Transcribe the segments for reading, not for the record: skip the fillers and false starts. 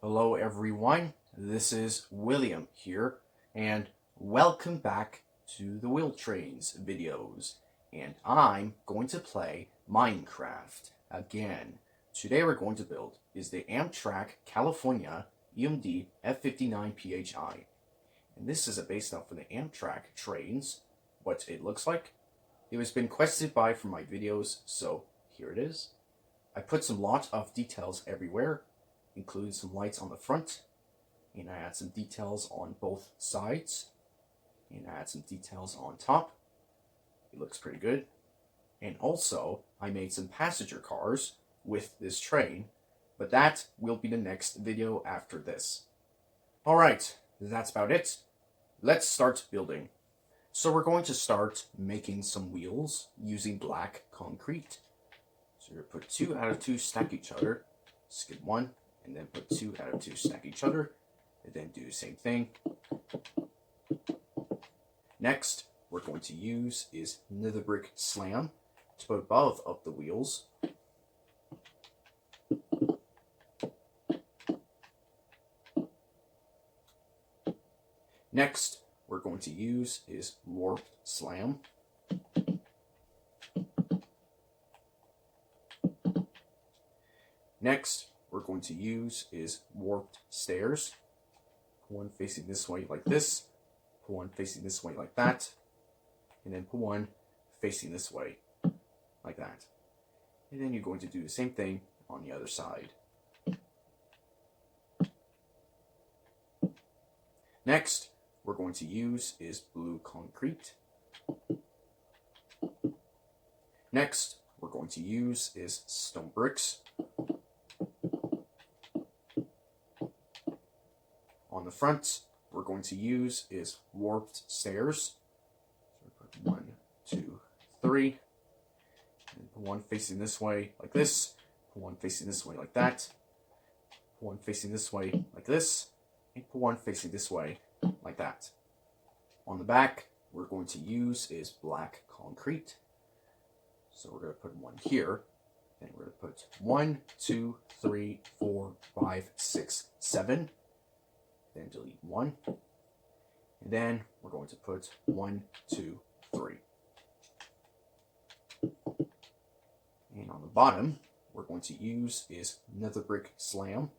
Hello everyone, this is William here, and welcome back to the Wheel Trains videos. And I'm going to play Minecraft again. Today we're going to build is the Amtrak California EMD F59PHI. And this is based off of the Amtrak trains, what it looks like. It was been requested by from my videos, so here it is. I put some lot of details everywhere, including some lights on the front, and I add some details on both sides, and I add some details on top. It looks pretty good. And also, I made some passenger cars with this train, but that will be the next video after this. Alright, that's about it. Let's start building. So we're going to start making some wheels using black concrete. So we're going to put 2 out of 2 stack each other, skip 1, and then put 2 out of 2 stack each other, and then do the same thing. Next, we're going to use is nether brick slam to put above of the wheels. Next, we're going to use is warped slam. Next, we're going to use is warped stairs. Put one facing this way like this, put one facing this way like that, and then put one facing this way like that. And then you're going to do the same thing on the other side. Next, we're going to use is blue concrete. Next, we're going to use is stone bricks. On the front, we're going to use is warped stairs. So put 1, 2, 3. And put one facing this way like this. Put one facing this way like that. Put one facing this way like this. And put one facing this way like that. On the back, we're going to use is black concrete. So we're going to put one here. Then we're going to put 1, 2, 3, 4, 5, 6, 7. Then delete 1. And then we're going to put 1, 2, 3. And on the bottom, we're going to use is nether brick slam.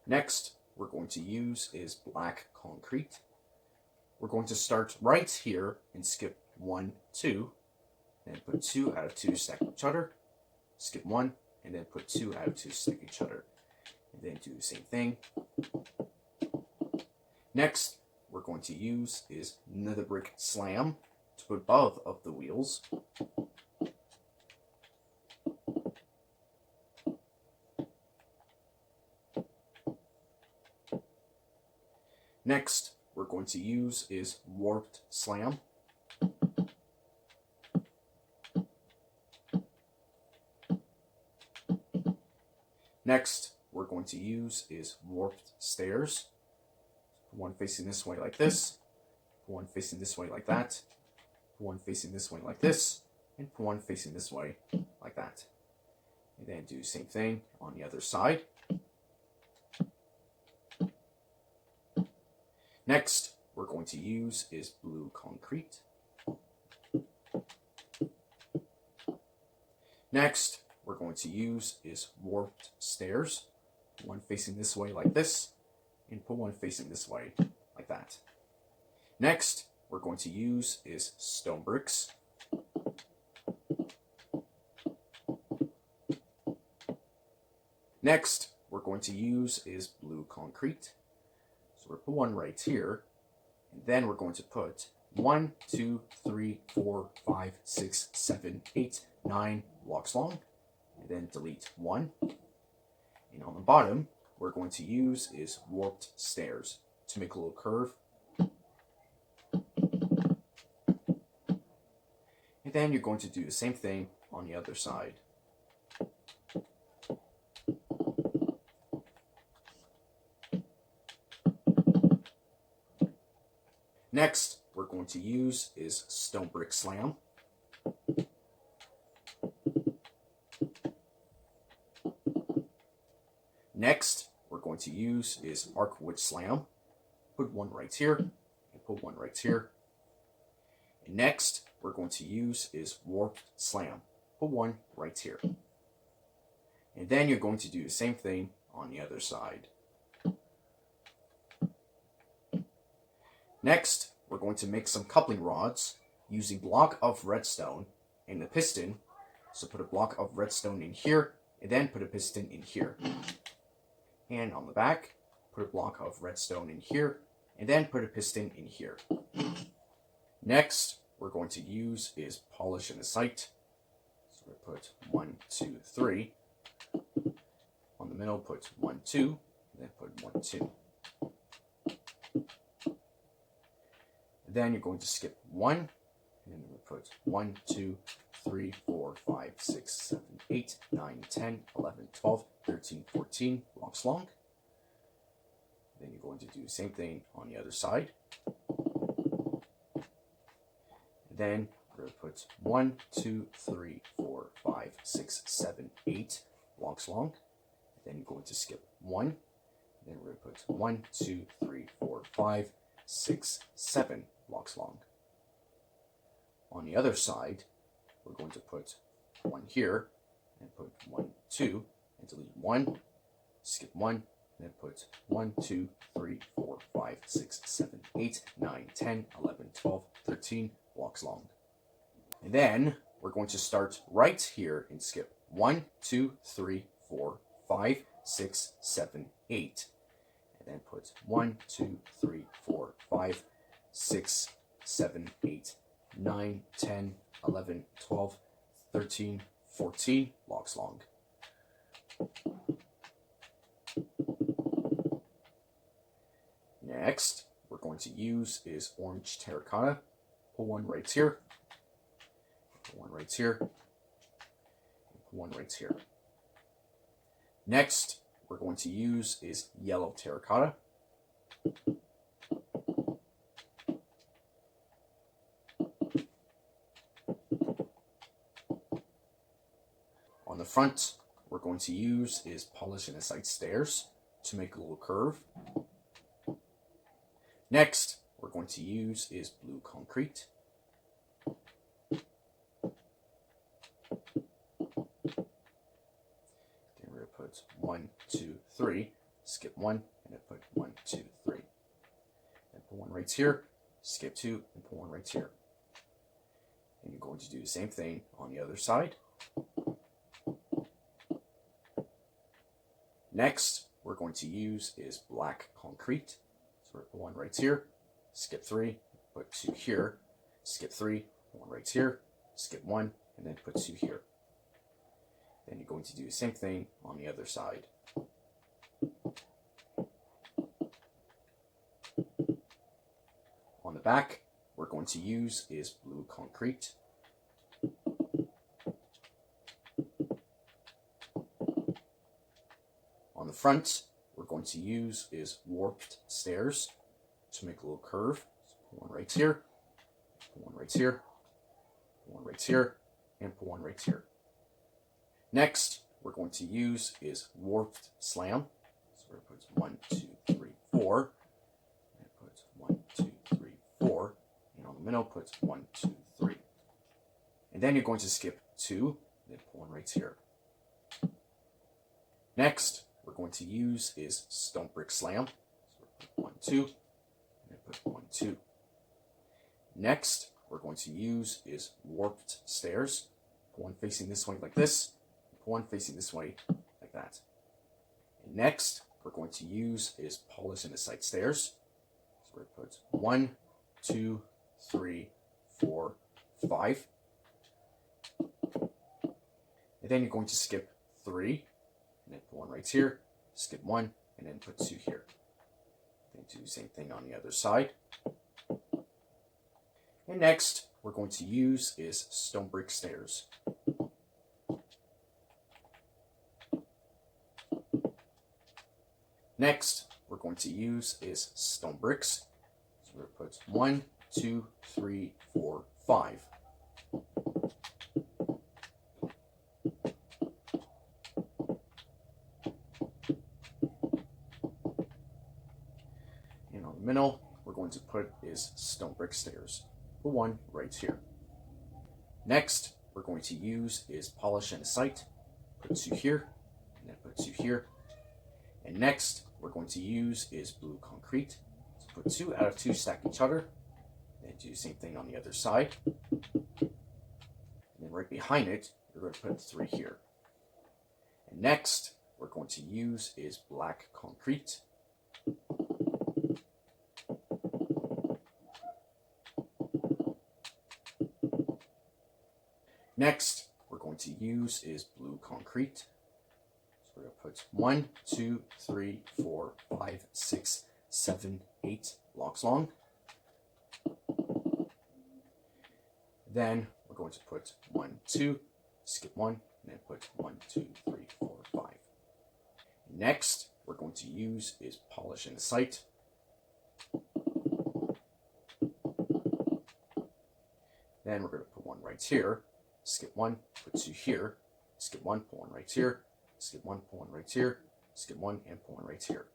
Next, we're going to use is black concrete. We're going to start right here and skip 1, 2. Then put 2 out of 2 stack each other. Skip 1, and then put 2 out of 2 stack each other. And then do the same thing. Next, we're going to use is nether brick slam to put above of the wheels. Next, we're going to use is warped slam. Next, we're going to use is warped stairs. Put one facing this way like this, put one facing this way like that, put one facing this way like this, and put one facing this way like that. And then do the same thing on the other side. Next, we're going to use is blue concrete. Next, we're going to use is warped stairs. Put one facing this way like this, and put one facing this way like that. Next, we're going to use is stone bricks. Next, we're going to use is blue concrete. So we'll put one right here, and then we're going to put 1, 2, 3, 4, 5, 6, 7, 8, 9 blocks long. And then delete 1. And on the bottom, we're going to use is warped stairs to make a little curve. And then you're going to do the same thing on the other side. Next, we're going to use is stone brick slam. Next, we're going to use is arcwood slam. Put one right here, and put one right here. And next, we're going to use is warped slam. Put one right here. And then you're going to do the same thing on the other side. Next, we're going to make some coupling rods using block of redstone and the piston. So put a block of redstone in here, and then put a piston in here. And on the back, put a block of redstone in here, and then put a piston in here. Next, we're going to use is polish in the sight. So we put 1, 2, 3. On the middle, put 1, 2, and then put 1, 2. Then you're going to skip 1, and then we'll put 1, 2, 3, 4, 5, 6, 7, 8, 9, 10, 11, 12, 13, 14 blocks long. Then you're going to do the same thing on the other side. Then we're going to put 1, 2, 3, 4, 5, 6, 7, 8 blocks long. Then you're going to skip 1. Then we're going to put 1, 2, 3, 4, 5, 6, 7 blocks long. On the other side, we're going to put 1 here, and put 1, 2, and delete 1, skip 1, and then put 1, 2, 3, 4, 5, 6, 7, 8, 9, 10, 11, 12, 13 blocks long. And then we're going to start right here and skip 1, 2, 3, 4, 5, 6, 7, 8. And then put 1, 2, 3, 4, 5, 6, 7, 8, 9, 10, 11, 12, 13, 14 blocks long. Next, we're going to use is orange terracotta. Put one right here, put one right here, put one right here. Next, we're going to use is yellow terracotta. On the front, we're going to use is polish and side stairs to make a little curve. Next, we're going to use is blue concrete. Then we're going to put 1, 2, 3, skip 1, and then put 1, 2, 3. Then put one right here, skip 2, and put one right here. And you're going to do the same thing on the other side. Next, we're going to use is black concrete. So we're going to put one right here, skip 3, put 2 here, skip 3, one right here, skip 1, and then put 2 here. Then you're going to do the same thing on the other side. On the back, we're going to use is blue concrete. On the front, we're going to use is warped stairs to make a little curve. So put one right here, put one right here, put one right here, and put one right here. Next, we're going to use is warped slam. So we're going to put 1, 2, 3, 4, and put 1, 2, 3, 4, and on the middle put 1, 2, 3. And then you're going to skip 2, and then put one right here. Next, we're going to use is stone brick slam. So we're going to put 1, 2, and then put 1, 2. Next, we're going to use is warped stairs. Put one facing this way like this, and put one facing this way like that. And next, we're going to use is polish and side stairs. So we're going to put 1, 2, 3, 4, 5. And then you're going to skip 3. And then put one right here, skip 1, and then put 2 here. Then do the same thing on the other side. And next, we're going to use is stone brick stairs. Next, we're going to use is stone bricks. So we're going to put 1, 2, 3, 4, 5. middle, we're going to put is stone brick stairs. Put one right here. Next, we're going to use is polish andesite. Put two here, and then put two here. And next, we're going to use is blue concrete. So put 2 out of 2 stack each other. And do the same thing on the other side. And then right behind it, we're going to put 3 here. And next, we're going to use is black concrete. Next, we're going to use is blue concrete. So we're going to put 1, 2, 3, 4, 5, 6, 7, 8 blocks long. Then we're going to put 1, 2, skip 1, and then put 1, 2, 3, 4, 5. Next, we're going to use is polish andesite. Then we're going to put 1 right here, skip 1, put 2 here, skip 1, put 1 right here, skip 1, put 1 right here, skip 1, and put 1 right here.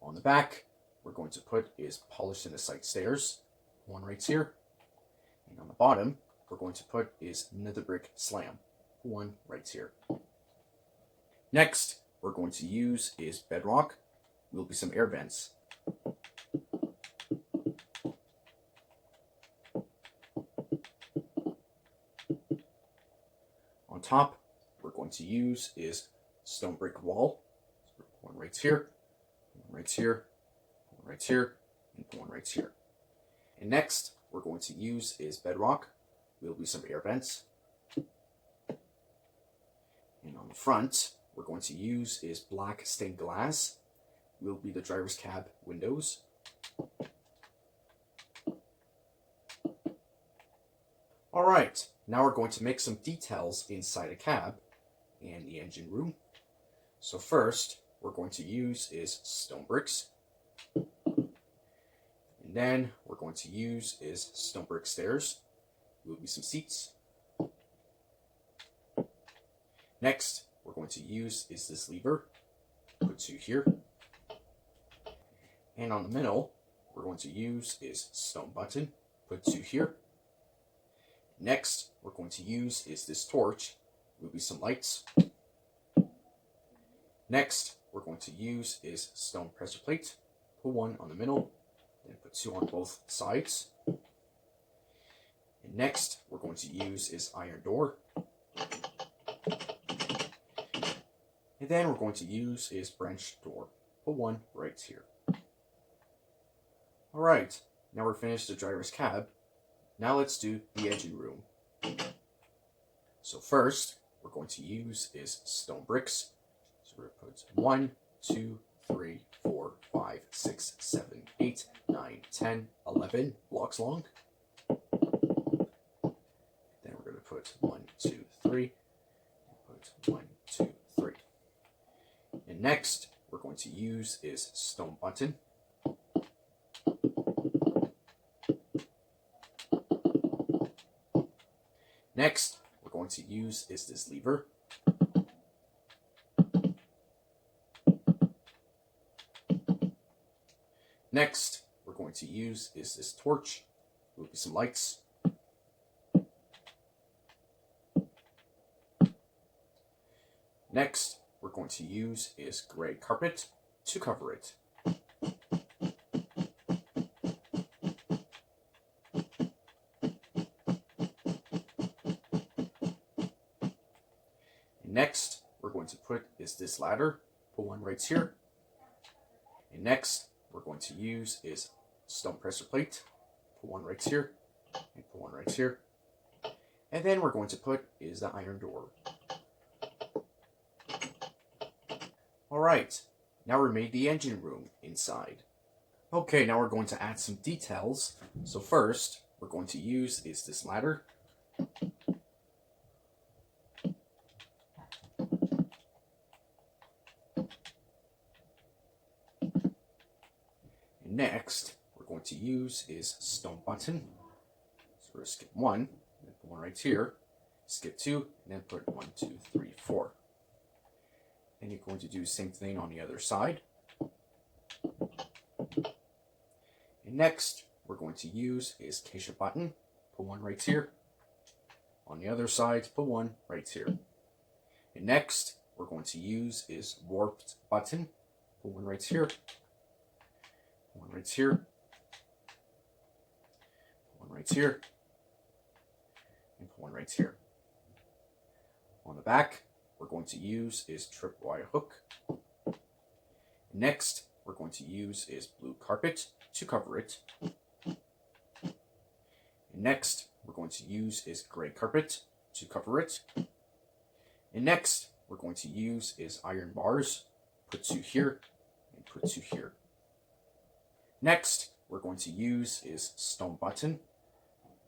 On the back, we're going to put is polished andesite stairs, 1 right here. And on the bottom, we're going to put is nether brick slam, 1 right here. Next, we're going to use is bedrock. Will be some air vents. On top, we're going to use is stone brick wall. So 1 right here, 1 right here, 1 right here, and 1 right here. And next, we're going to use is bedrock. Will be some air vents. And on the front, we're going to use is black stained glass. Will be the driver's cab windows. Alright, now we're going to make some details inside a cab and the engine room. So first, we're going to use is stone bricks. And then we're going to use is stone brick stairs. Will be some seats. Next, we're going to use is this lever. Put 2 here. And on the middle, we're going to use is stone button. Put 2 here. Next, we're going to use is this torch. Will be some lights. Next, we're going to use is stone pressure plate. Put 1 on the middle, then put 2 on both sides. And next, we're going to use is iron door. And then we're going to use is branch door. Put 1 right here. Alright, now we're finished the driver's cab. Now let's do the engine room. So first, we're going to use is stone bricks. So we're going to put 1, 2, 3, 4, 5, 6, 7, 8, 9, 10, 11 blocks long. Then we're going to put 1, 2, 3. Put 1, 2, 3. And next, we're going to use is stone button. Next, we're going to use is this lever. Next, we're going to use is this torch. Will be some lights. Next, we're going to use is gray carpet to cover it. Next, we're going to put is this ladder. Put 1 right here. And next, we're going to use is stone pressure plate. Put 1 right here. And put 1 right here. And then we're going to put is the iron door. Alright, now we made the engine room inside. Okay, now we're going to add some details. So first, we're going to use is this ladder. Next, we're going to use is stone button. So we're going to skip 1, then put 1 right here, skip 2, and then put 1, 2, 3, 4. And you're going to do the same thing on the other side. And next, we're going to use is Acacia button. Put one right here. On the other side, put one right here. And next, we're going to use is Warped button. Put one right here. One right here. One right here. And put one right here. On the back, we're going to use is tripwire hook. Next, we're going to use is blue carpet to cover it. Next, we're going to use is gray carpet to cover it. And next, we're going to use is iron bars. Put two here and put two here. Next, we're going to use is stone button.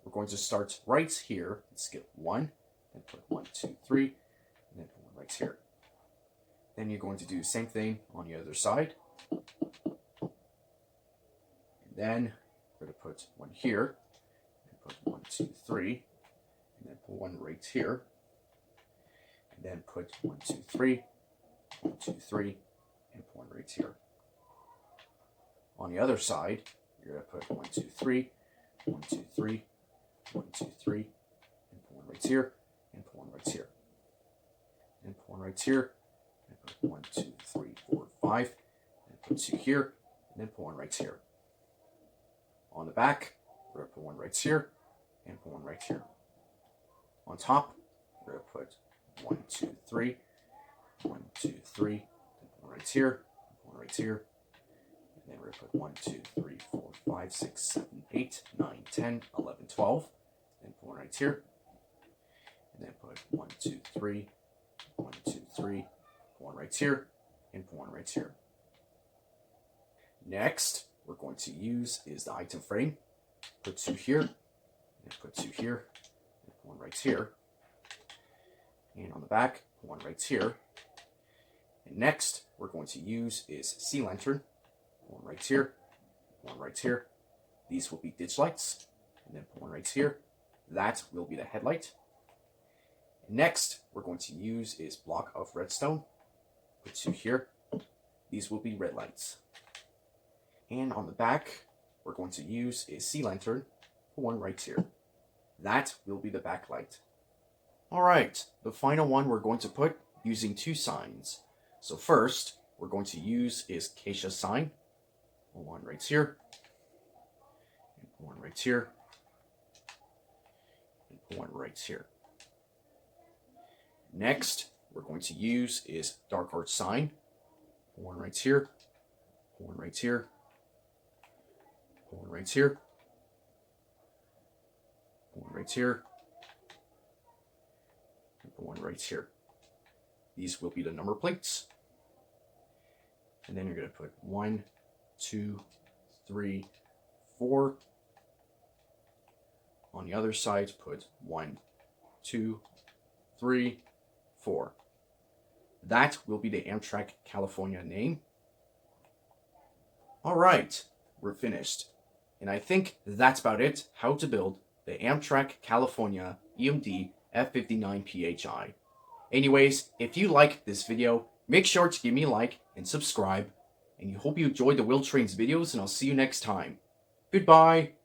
We're going to start right here and skip one, then put 1, 2, 3, and then put one right here. Then you're going to do the same thing on the other side. And then we're going to put one here, and put 1, 2, 3, and then put one right here. And then put 1, 2, 3, 1, 2, 3, and put one right here. On the other side, you're going to put 1, 2, 3, 1, 2, 3, 1, 2, 3, and put one right here, and put one right here. And put one right here, and put 1, 2, 3, 4, 5, and put two here, and then put one right here. On the back, we're going to put one right here, and put one right here. On top, we're going to put 1, 2, 3, 1, 2, 3, then put one right here, one right here. And then we're going to put 1, 2, 3, 4, 5, 6, 7, 8, 9, 10, 11, 12. Then put one right here. And then put 1, 2, 3, 1, 2, 3, put one right here, and put one right here. Next, we're going to use is the item frame. Put two here, and put two here, and put one right here. And on the back, put one right here. And next, we're going to use is sea lantern. One right here, one right here. These will be ditch lights. And then put one right here. That will be the headlight. Next, we're going to use is block of redstone. Put two here. These will be red lights. And on the back, we're going to use is sea lantern. Put one right here. That will be the backlight. Alright, the final one we're going to put using two signs. So first, we're going to use is Acacia sign. One right here, and one right here, and one right here. Next, we're going to use is dark art sign. One right here, one right here, one right here, one right here, and one right here. These will be the number plates. And then you're going to put 1, 2, 3, 4. On the other side, put 1, 2, 3, 4. That will be the Amtrak California name. Alright, we're finished. And I think that's about it, how to build the Amtrak California EMD F59PHI. Anyways, if you like this video, make sure to give me a like and subscribe. And I hope you enjoyed the Will Trains videos, and I'll see you next time. Goodbye!